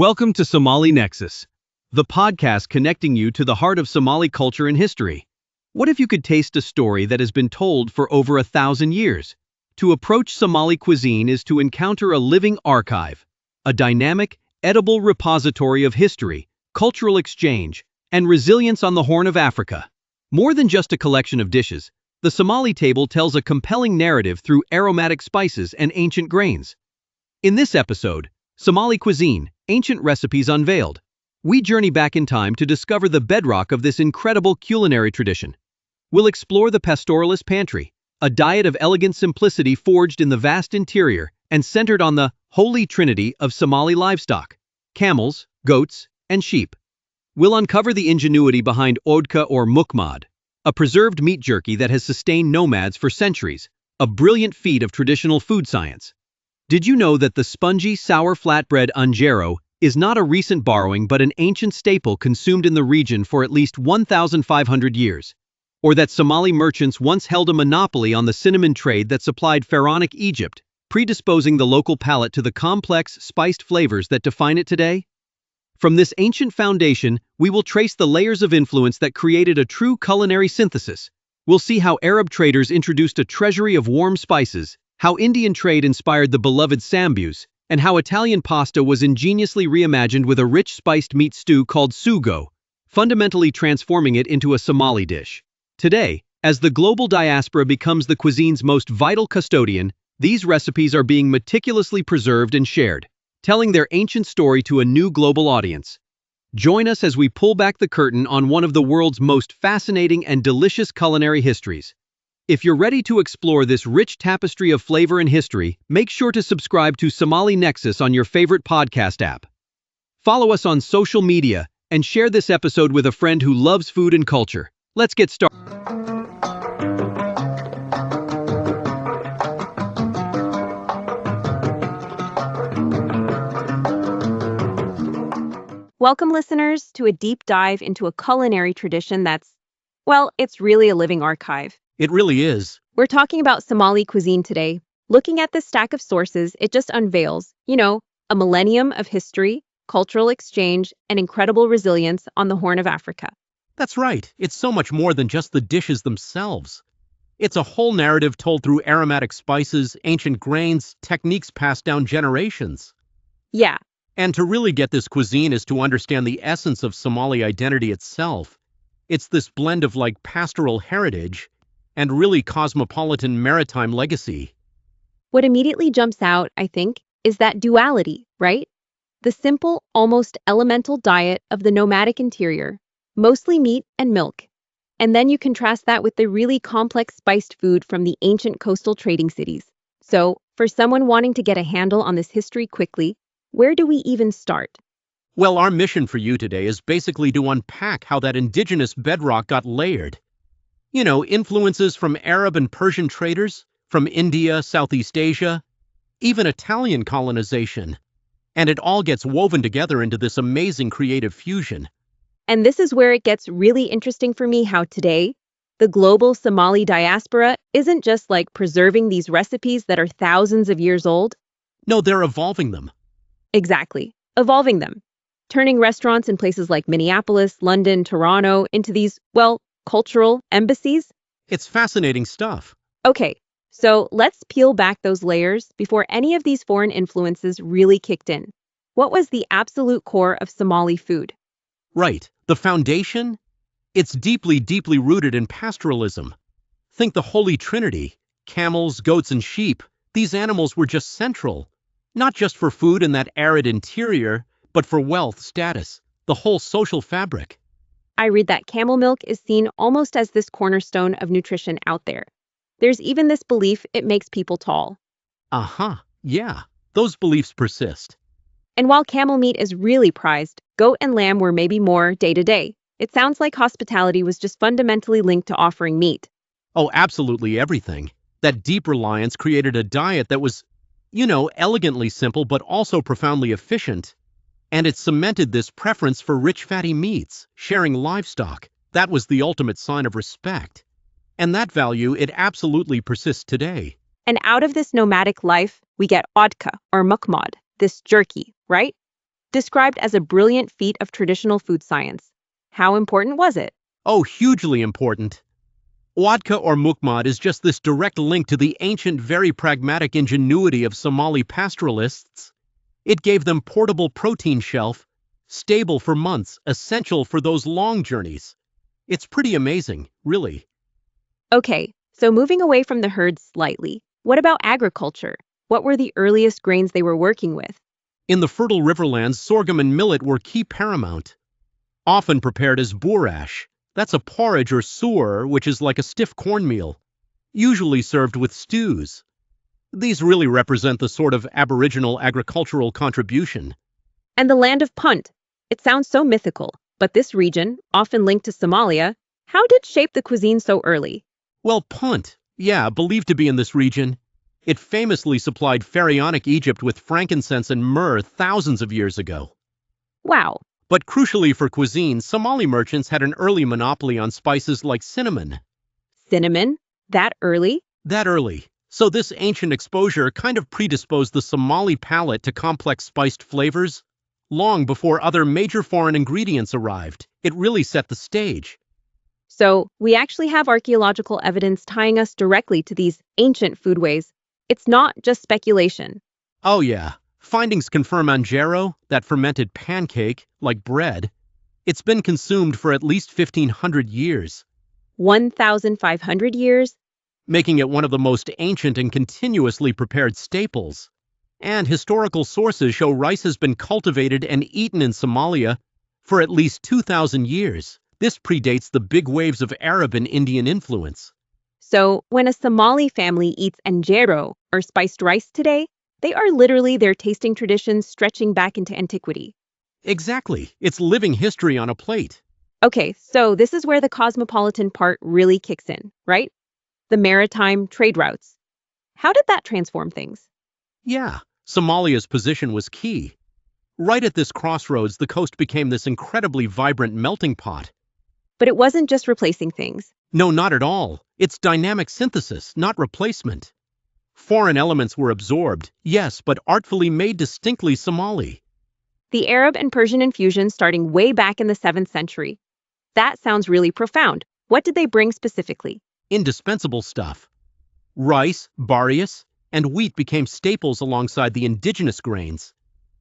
Welcome to Somali Nexus, the podcast connecting you to the heart of Somali culture and history. What if you could taste a story that has been told for over 1,000 years? To approach Somali cuisine is to encounter a living archive, a dynamic, edible repository of history, cultural exchange, and resilience on the Horn of Africa. More than just a collection of dishes, the Somali table tells a compelling narrative through aromatic spices and ancient grains. In this episode, Somali Cuisine, Ancient Recipes Unveiled, we journey back in time to discover the bedrock of this incredible culinary tradition. We'll explore the pastoralist pantry, a diet of elegant simplicity forged in the vast interior and centered on the holy trinity of Somali livestock: camels, goats, and sheep. We'll uncover the ingenuity behind odka or mukmad, a preserved meat jerky that has sustained nomads for centuries, a brilliant feat of traditional food science. Did you know that the spongy, sour flatbread Anjaero is not a recent borrowing but an ancient staple consumed in the region for at least 1,500 years? Or that Somali merchants once held a monopoly on the cinnamon trade that supplied pharaonic Egypt, predisposing the local palate to the complex, spiced flavors that define it today? From this ancient foundation, we will trace the layers of influence that created a true culinary synthesis. We'll see how Arab traders introduced a treasury of warm spices, how Indian trade inspired the beloved sambus, and how Italian pasta was ingeniously reimagined with a rich spiced meat stew called sugo, fundamentally transforming it into a Somali dish. Today, as the global diaspora becomes the cuisine's most vital custodian, these recipes are being meticulously preserved and shared, telling their ancient story to a new global audience. Join us as we pull back the curtain on one of the world's most fascinating and delicious culinary histories. If you're ready to explore this rich tapestry of flavor and history, make sure to subscribe to Somali Nexus on your favorite podcast app. Follow us on social media and share this episode with a friend who loves food and culture. Let's get started. Welcome, listeners, to a deep dive into a culinary tradition well, it's really a living archive. It really is. We're talking about Somali cuisine today. Looking at this stack of sources, it just unveils, a millennium of history, cultural exchange, and incredible resilience on the Horn of Africa. That's right. It's so much more than just the dishes themselves. It's a whole narrative told through aromatic spices, ancient grains, techniques passed down generations. Yeah. And to really get this cuisine is to understand the essence of Somali identity itself. It's this blend of pastoral heritage and really cosmopolitan maritime legacy. What immediately jumps out, I think, is that duality, right? The simple, almost elemental diet of the nomadic interior, mostly meat and milk. And then you contrast that with the really complex spiced food from the ancient coastal trading cities. So, for someone wanting to get a handle on this history quickly, where do we even start? Well, our mission for you today is basically to unpack how that indigenous bedrock got layered. Influences from Arab and Persian traders, from India, Southeast Asia, even Italian colonization. And it all gets woven together into this amazing creative fusion. And this is where it gets really interesting for me, how today, the global Somali diaspora isn't just preserving these recipes that are thousands of years old. No, they're evolving them. Exactly, evolving them. Turning restaurants in places like Minneapolis, London, Toronto into these, cultural embassies? It's fascinating stuff. Okay, so let's peel back those layers before any of these foreign influences really kicked in. What was the absolute core of Somali food? Right, the foundation? It's deeply, deeply rooted in pastoralism. Think the Holy Trinity: camels, goats, and sheep. These animals were just central, not just for food in that arid interior, but for wealth, status, the whole social fabric. I read that camel milk is seen almost as this cornerstone of nutrition out there. There's even this belief it makes people tall. Yeah, those beliefs persist. And while camel meat is really prized, goat and lamb were maybe more day-to-day. It sounds like hospitality was just fundamentally linked to offering meat. Oh, absolutely everything. That deep reliance created a diet that was, elegantly simple but also profoundly efficient. And it cemented this preference for rich fatty meats, sharing livestock. That was the ultimate sign of respect. And that value, it absolutely persists today. And out of this nomadic life, we get odka or mukmad, this jerky, right? described as a brilliant feat of traditional food science. How important was it? Oh, hugely important. Wadka or mukmad is just this direct link to the ancient, very pragmatic ingenuity of Somali pastoralists. It gave them portable protein shelf, stable for months, essential for those long journeys. It's pretty amazing, really. Okay, so moving away from the herds slightly, what about agriculture? What were the earliest grains they were working with? In the fertile riverlands, sorghum and millet were key paramount, often prepared as bourash. That's a porridge or soor, which is like a stiff cornmeal, usually served with stews. These really represent the sort of aboriginal agricultural contribution. And the land of Punt. It sounds so mythical, but this region, often linked to Somalia, how did shape the cuisine so early? Well, Punt, yeah, believed to be in this region. It famously supplied pharaonic Egypt with frankincense and myrrh thousands of years ago. Wow, But crucially for cuisine, Somali merchants had an early monopoly on spices like cinnamon. cinnamon? That early? That early. So this ancient exposure kind of predisposed the Somali palate to complex spiced flavors. Long before other major foreign ingredients arrived, it really set the stage. So, we actually have archaeological evidence tying us directly to these ancient foodways. It's not just speculation. Oh yeah, findings confirm Anjaero, that fermented pancake, like bread, it's been consumed for at least 1,500 years, 1,500 years? making it one of the most ancient and continuously prepared staples. And historical sources show rice has been cultivated and eaten in Somalia for at least 2,000 years. This predates the big waves of Arab and Indian influence. So, when a Somali family eats Anjaero, or spiced rice today, they are literally their tasting traditions stretching back into antiquity. Exactly, it's living history on a plate. Okay, so this is where the cosmopolitan part really kicks in, right? The maritime trade routes. How did that transform things? Yeah, Somalia's position was key. Right at this crossroads, the coast became this incredibly vibrant melting pot. But it wasn't just replacing things. No, not at all. It's dynamic synthesis, not replacement. Foreign elements were absorbed, yes, but artfully made distinctly Somali. The Arab and Persian infusion starting way back in the 7th century. That sounds really profound. What did they bring specifically? Indispensable stuff. Rice, barrios, and wheat became staples alongside the indigenous grains.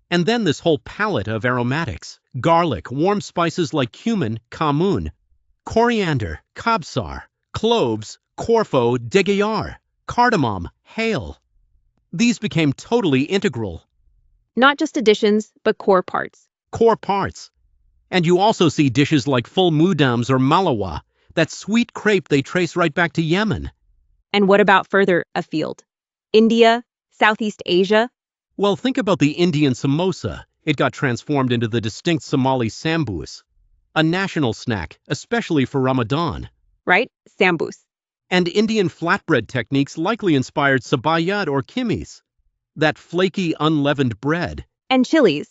And then this whole palette of aromatics, garlic, warm spices like cumin, kamun, coriander, kabsar, cloves, corfo, degayar, cardamom, hale. These became totally integral, Not just additions, but core parts. core parts. And you also see dishes like full mudams or malawa, that sweet crepe they trace right back to Yemen. And what about further afield? India, Southeast Asia? Well, think about the Indian samosa. It got transformed into the distinct Somali sambus, a national snack, especially for Ramadan. Right? Sambus. And Indian flatbread techniques likely inspired sabayat or kimis, that flaky, unleavened bread. And chilies.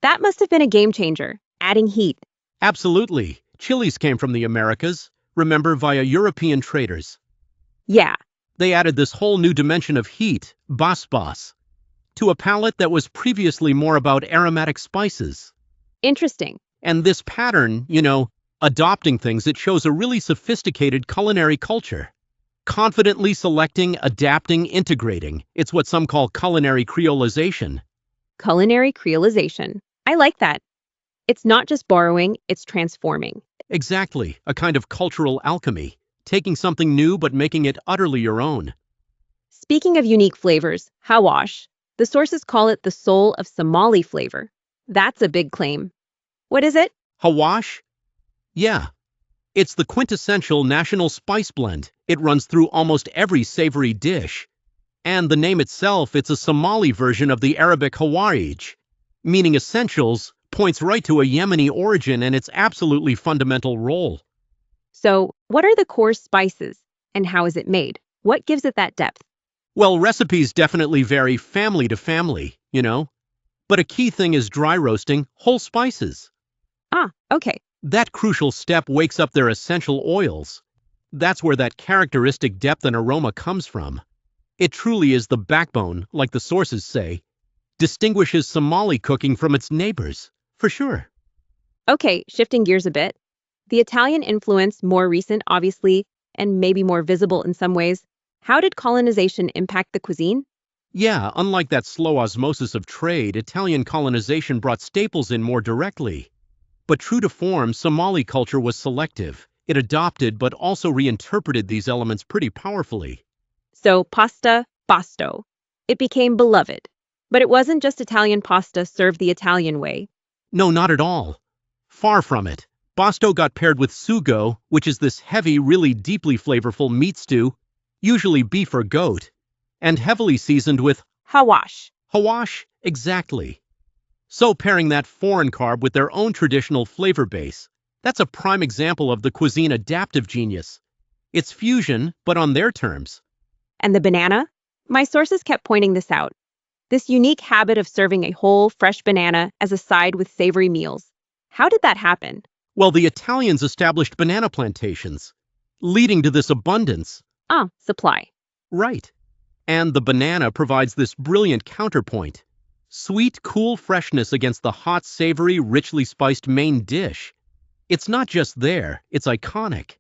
That must have been a game changer, adding heat. Absolutely. Chilies came from the Americas, remember, via European traders. Yeah, They added this whole new dimension of heat, basbas, to a palate that was previously more about aromatic spices. interesting. And this pattern, adopting things, it shows a really sophisticated culinary culture. Confidently selecting, adapting, integrating. It's what some call culinary creolization. Culinary creolization. I like that. It's not just borrowing, it's transforming. Exactly, a kind of cultural alchemy. Taking something new but making it utterly your own. Speaking of unique flavors, Hawaash. The sources call it the soul of Somali flavor. That's a big claim. What is it? Hawaash? Yeah. It's the quintessential national spice blend. It runs through almost every savory dish. And the name itself, it's a Somali version of the Arabic Hawaaij, meaning essentials, points right to a Yemeni origin and its absolutely fundamental role. So, what are the core spices, and how is it made? What gives it that depth? Well, recipes definitely vary family to family, But a key thing is dry roasting whole spices. Ah, okay. That crucial step wakes up their essential oils. That's where that characteristic depth and aroma comes from. It truly is the backbone, like the sources say. distinguishes Somali cooking from its neighbors, for sure. Okay, shifting gears a bit. The Italian influence, more recent, obviously, and maybe more visible in some ways. How did colonization impact the cuisine? Yeah, unlike that slow osmosis of trade, Italian colonization brought staples in more directly. But true to form, Somali culture was selective. It adopted but also reinterpreted these elements pretty powerfully. So, pasta, pasto. It became beloved. But it wasn't just Italian pasta served the Italian way. No, not at all. Far from it. Basto got paired with sugo, which is this heavy, really deeply flavorful meat stew, usually beef or goat, and heavily seasoned with Hawaash. Hawaash, exactly. So pairing that foreign carb with their own traditional flavor base, that's a prime example of the cuisine adaptive genius. It's fusion, but on their terms. And the banana? My sources kept pointing this out. This unique habit of serving a whole, fresh banana as a side with savory meals. How did that happen? Well, the Italians established banana plantations, leading to this abundance. Supply. Right. And the banana provides this brilliant counterpoint. Sweet, cool freshness against the hot, savory, richly spiced main dish. It's not just there, it's iconic.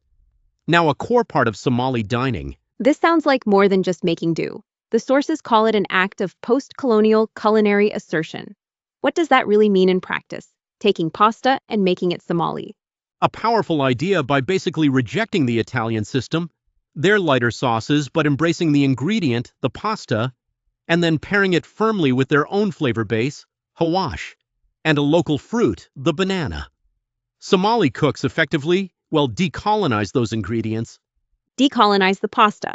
Now, a core part of Somali dining. This sounds like more than just making do. The sources call it an act of post-colonial culinary assertion. What does that really mean in practice? Taking pasta and making it Somali. A powerful idea by basically rejecting the Italian system, their lighter sauces, but embracing the ingredient, the pasta, and then pairing it firmly with their own flavor base, Hawaash, and a local fruit, the banana. Somali cooks effectively, decolonize those ingredients. Decolonize the pasta.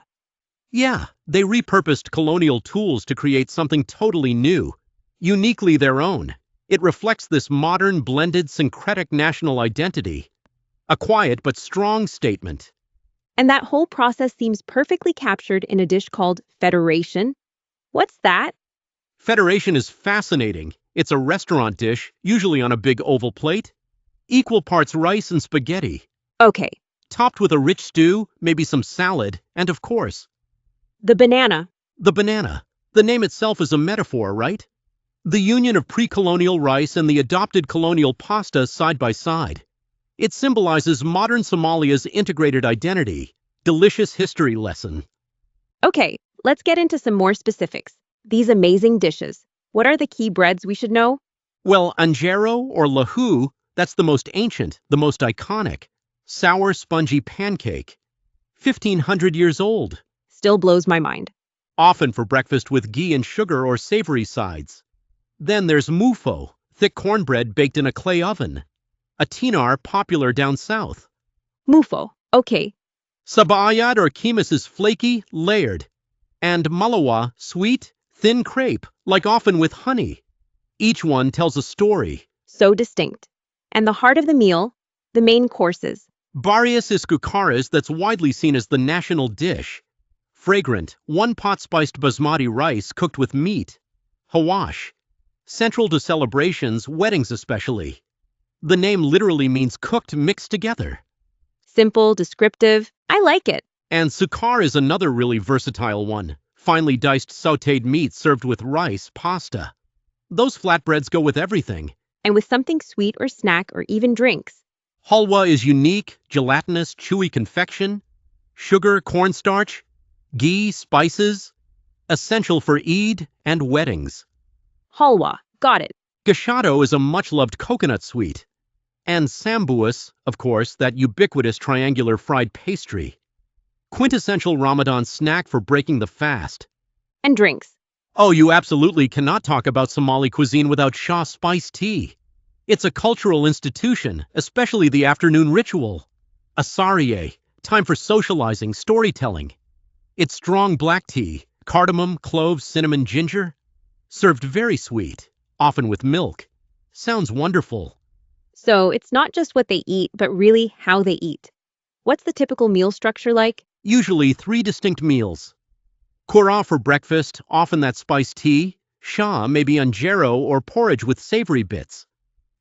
Yeah, they repurposed colonial tools to create something totally new, uniquely their own. It reflects this modern, blended, syncretic national identity. A quiet but strong statement. And that whole process seems perfectly captured in a dish called federation. What's that? Federation is fascinating. It's a restaurant dish, usually on a big oval plate. Equal parts rice and spaghetti. Okay, Topped with a rich stew, maybe some salad, and of course, the banana. the banana. The name itself is a metaphor, right? The union of pre-colonial rice and the adopted colonial pasta side by side. It symbolizes modern Somalia's integrated identity. Delicious history lesson. Okay, let's get into some more specifics. These amazing dishes. What are the key breads we should know? Well, Anjaero or lahu, that's the most ancient, the most iconic. Sour, spongy pancake. 1,500 years old. Still blows my mind. Often for breakfast with ghee and sugar or savory sides. Then there's mufo, thick cornbread baked in a clay oven. A tinar popular down south. Mufo. Okay. Sabayad or kimis is flaky, layered. And malawa, sweet, thin crepe, like often with honey. Each one tells a story. So distinct. And the heart of the meal, the main courses. Barias is kukaras that's widely seen as the national dish. Fragrant, one-pot spiced basmati rice cooked with meat. Hawaash. Central to celebrations, weddings especially. The name literally means cooked mixed together. Simple, descriptive. I like it. And sukar is another really versatile one. Finely diced sautéed meat served with rice, pasta. Those flatbreads go with everything. And with something sweet or snack or even drinks. Halwa is unique, gelatinous, chewy confection. Sugar, cornstarch. Ghee, spices. Essential for Eid and weddings. Halwa. Got it. Gashado is a much-loved coconut sweet. And sambuas, of course, that ubiquitous triangular fried pastry. Quintessential Ramadan snack for breaking the fast. And drinks. Oh, you absolutely cannot talk about Somali cuisine without Shah spiced tea. It's a cultural institution, especially the afternoon ritual. Asariye, time for socializing, storytelling. It's strong black tea, cardamom, cloves, cinnamon, ginger. Served very sweet, often with milk. Sounds wonderful. So it's not just what they eat, but really how they eat. What's the typical meal structure like? Usually 3 distinct meals. Kura for breakfast, often that spiced tea. Shah, maybe Anjaero or porridge with savory bits.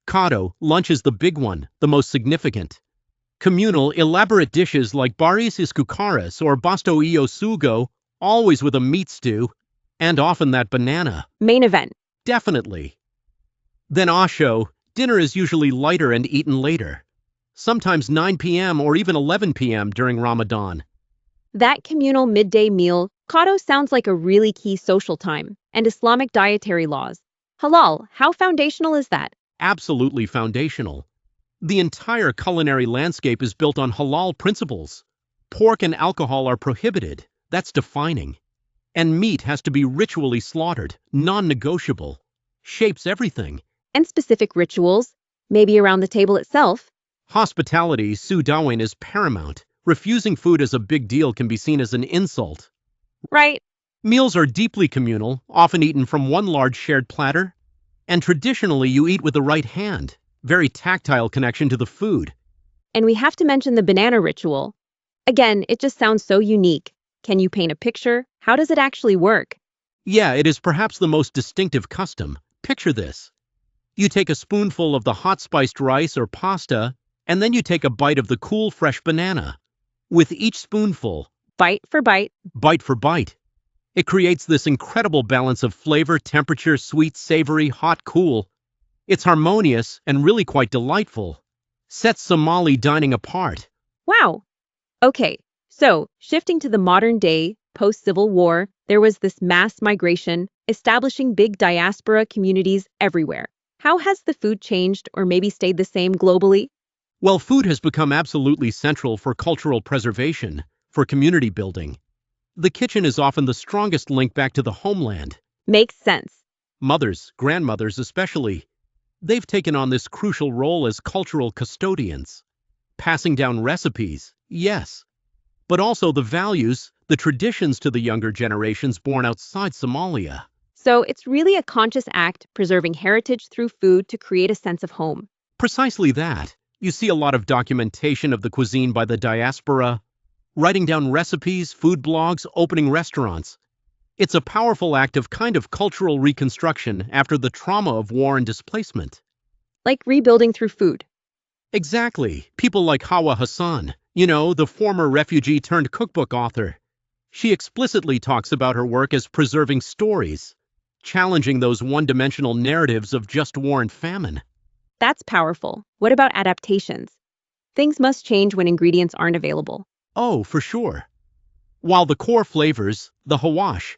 Kado, lunch is the big one, the most significant. Communal, elaborate dishes like baris iskukaras or basto iyo sugo, always with a meat stew, and often that banana. Main event. Definitely. Then asho, dinner is usually lighter and eaten later. Sometimes 9 p.m. or even 11 p.m. during Ramadan. That communal midday meal, qado, sounds like a really key social time, and Islamic dietary laws. Halal, how foundational is that? Absolutely foundational. The entire culinary landscape is built on halal principles. Pork and alcohol are prohibited. That's defining. And meat has to be ritually slaughtered, non-negotiable. Shapes everything. And specific rituals, maybe around the table itself. Hospitality, Sudawan, is paramount. Refusing food as a big deal can be seen as an insult. Right. Meals are deeply communal, often eaten from one large shared platter. And traditionally, you eat with the right hand. Very tactile connection to the food. And we have to mention the banana ritual. Again, it just sounds so unique. Can you paint a picture? How does it actually work? Yeah, it is perhaps the most distinctive custom. Picture this. You take a spoonful of the hot-spiced rice or pasta, and then you take a bite of the cool, fresh banana. With each spoonful, Bite for bite. bite for bite, it creates this incredible balance of flavor, temperature, sweet, savory, hot, cool. It's harmonious and really quite delightful. Sets Somali dining apart. Wow. Okay, so shifting to the modern day, post-Civil War, there was this mass migration, establishing big diaspora communities everywhere. How has the food changed or maybe stayed the same globally? Well, food has become absolutely central for cultural preservation, for community building. The kitchen is often the strongest link back to the homeland. Makes sense. Mothers, grandmothers especially, they've taken on this crucial role as cultural custodians. Passing down recipes, yes, but also the values, the traditions to the younger generations born outside Somalia. So it's really a conscious act preserving heritage through food to create a sense of home. Precisely that. You see a lot of documentation of the cuisine by the diaspora, writing down recipes, food blogs, opening restaurants. It's a powerful act of kind of cultural reconstruction after the trauma of war and displacement. Like rebuilding through food. Exactly. People like Hawa Hassan, the former refugee turned cookbook author. She explicitly talks about her work as preserving stories, challenging those one-dimensional narratives of just war and famine. That's powerful. What about adaptations? Things must change when ingredients aren't available. Oh, for sure. While the core flavors, the Hawaash,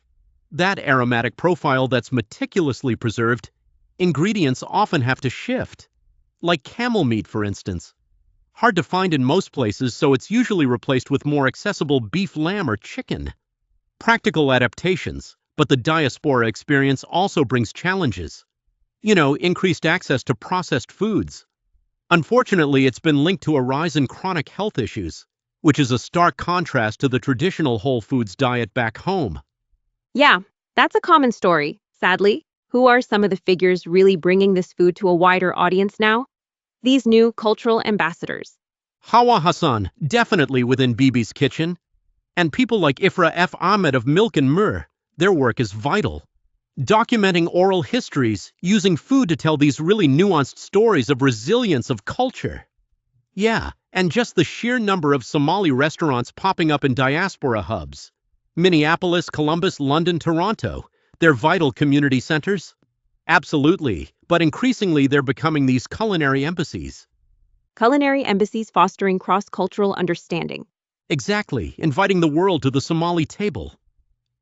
that aromatic profile that's meticulously preserved, ingredients often have to shift. Like camel meat, for instance. Hard to find in most places, so it's usually replaced with more accessible beef, lamb, or chicken. Practical adaptations, but the diaspora experience also brings challenges. Increased access to processed foods. Unfortunately, it's been linked to a rise in chronic health issues, which is a stark contrast to the traditional whole foods diet back home. Yeah, that's a common story, sadly. Who are some of the figures really bringing this food to a wider audience now? These new cultural ambassadors. Hawa Hassan, definitely within Bibi's kitchen. And people like Ifra F. Ahmed of Milk and Myrrh, their work is vital. Documenting oral histories, using food to tell these really nuanced stories of resilience of culture. Yeah, and just the sheer number of Somali restaurants popping up in diaspora hubs. Minneapolis, Columbus, London, Toronto. They're vital community centers? Absolutely, but increasingly they're becoming these culinary embassies. Culinary embassies fostering cross-cultural understanding. Exactly, inviting the world to the Somali table.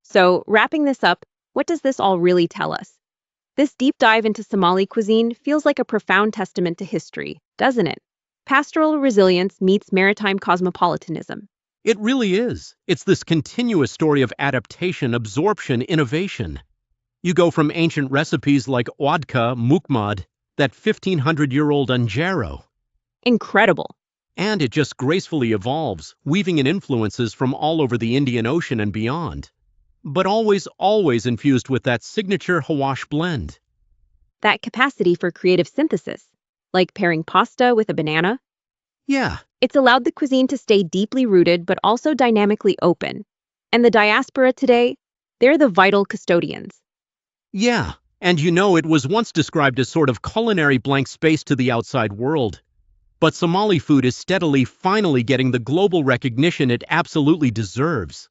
So, wrapping this up, what does this all really tell us? This deep dive into Somali cuisine feels like a profound testament to history, doesn't it? Pastoral resilience meets maritime cosmopolitanism. It really is. It's this continuous story of adaptation, absorption, innovation. You go from ancient recipes like wadka, mukmad, that 1500-year-old Anjaero. Incredible. And it just gracefully evolves, weaving in influences from all over the Indian Ocean and beyond. But always infused with that signature Hawaash blend. That capacity for creative synthesis, like pairing pasta with a banana. Yeah. It's allowed the cuisine to stay deeply rooted but also dynamically open. And the diaspora today, they're the vital custodians. Yeah, and it was once described as sort of culinary blank space to the outside world. But Somali food is steadily, finally getting the global recognition it absolutely deserves.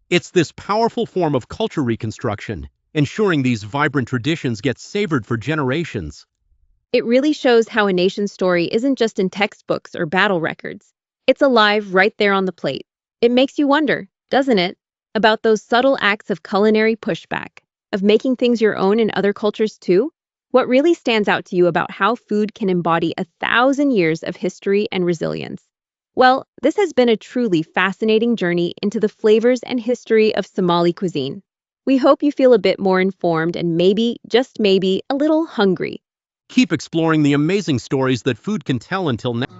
It's this powerful form of culture reconstruction, ensuring these vibrant traditions get savored for generations. It really shows how a nation's story isn't just in textbooks or battle records. It's alive right there on the plate. It makes you wonder, doesn't it, about those subtle acts of culinary pushback, of making things your own in other cultures too? What really stands out to you about how food can embody 1,000 years of history and resilience? Well, this has been a truly fascinating journey into the flavors and history of Somali cuisine. We hope you feel a bit more informed and maybe, just maybe, a little hungry. Keep exploring the amazing stories that food can tell until next.